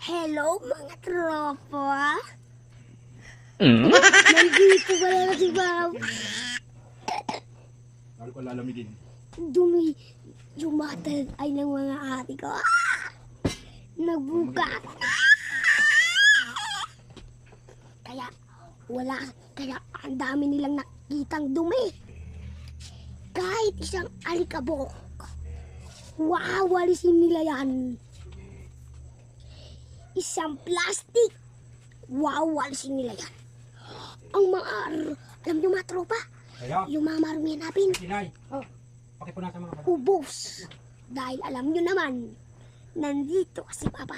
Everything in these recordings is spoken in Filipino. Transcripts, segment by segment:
Hello mga tropa. Nandito pala na si Bob. Lalo ko lalamigin. Dumi yung mata ay ng mga ate ko. Nagbuka. Kaya ang dami nilang nakitang dumi. Kahit isang alikabok, wawalisin nila yan. Isang plastic, wawalisin nila yan. Ang alam nyo mga tropa, Kaya, yung mga marumi hanapin, Sinay, pakipunasan mga bata. ubos. Dahil alam nyo naman, nandito si Papa.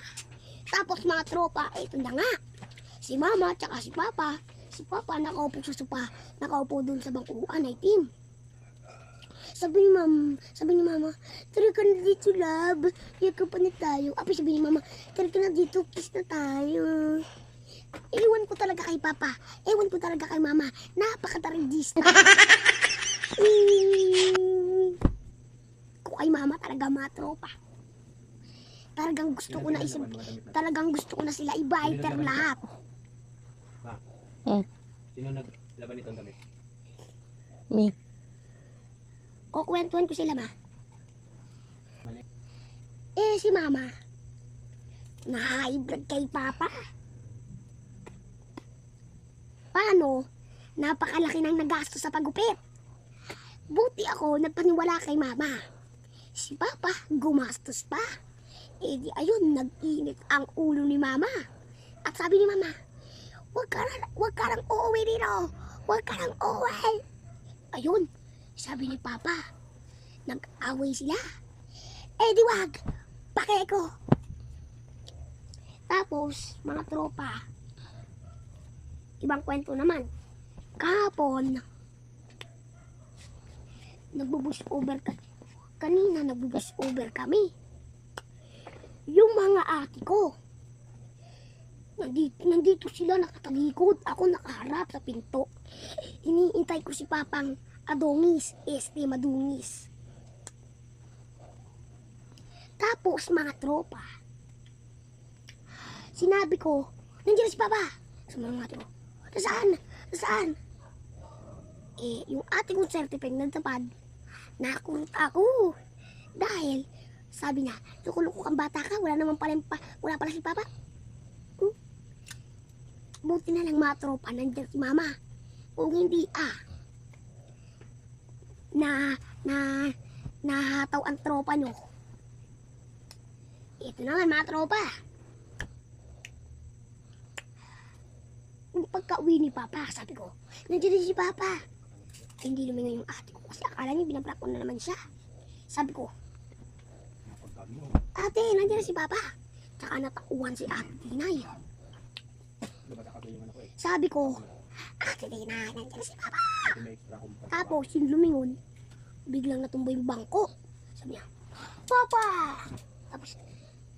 Tapos mga tropa, ito na nga. Si Mama tsaka si Papa. Si Papa nakaupo sa sopa, nakaupo dun sa bangkuan ay team. Sabi ni Mama, tara ka na dito, love. Yakapan na tayo. Api sabi ni Mama, tara ka na dito, kiss na tayo. Ewan ko talaga kay Papa. Ewan ko talaga kay Mama. Napakataridista. Kung kay Mama talaga mga tropa. Talagang gusto ko na sila i-biter lahat. Sino naglaban itong damit? Me. Kukwentuhan ko sila, Ma. Si Mama, na-high blood kay Papa. Paano? Napakalaki ng nagastos sa pagupit. Buti ako nagpaniwala kay Mama. Si Papa, gumastos pa. Di ayun, nag-init ang ulo ni Mama. At sabi ni Mama, Huwag ka nang uuwi dito. Huwag ka nang uuwi. Ayun, sabi ni Papa, nag-away sila. Di wag, pakay ko. Tapos, mga tropa, ibang kwento naman. Kahapon, nagbo-bus over kanina nagbo-bus over kami. Yung mga ate ko, nandito sila nakatalikod. Ako nakaharap sa pinto. Iniintay ko si Papang Adongis, Madungis. Tapos mga tropa, sinabi ko, nandiyan si Papa. Sa mga ate ko, Saan? Yung ate kong certificate nagtapad, nakurot ako. Dahil, sabi niya, loko-loko kang bata ka, wala pala si Papa. Buti na lang mga tropa, nandiyan si Mama. Kung hindi, nahataw ang tropa nyo. Ito naman mga tropa. Yung pagka-uwi ni Papa, sabi ko, nandiyan si Papa. Ay, hindi naman yung ate ko kasi akala niya binabrak ko na naman siya. Sabi ko, ate, nandiyan si Papa. Tsaka natakuan si Ate Tinay. Sabi ko, Ate Tinay, nandiyan si Papa. Tapos yung lumingon, biglang natumba yung bangko. Sabi niya, Papa! Tapos,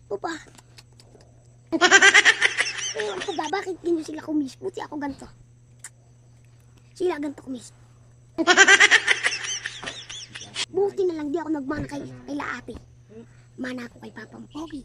Papa. Ewan ko ba, bakit ganyan sila kumis? Buti ako ganito. Sila ganito kumis. Buti na lang di ako nagmana kay Laate. Mana ako kay Papang Pogi.